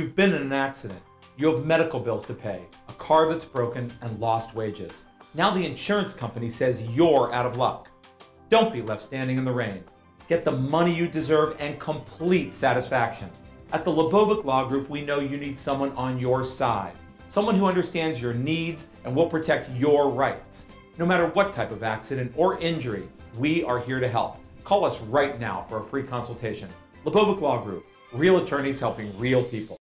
You've been in an accident. You have medical bills to pay, a car that's broken, and lost wages. Now the insurance company says you're out of luck. Don't be left standing in the rain. Get the money you deserve and complete satisfaction. At the LaBovick Law Group, we know you need someone on your side. Someone who understands your needs and will protect your rights. No matter what type of accident or injury, we are here to help. Call us right now for a free consultation. LaBovick Law Group, real attorneys helping real people.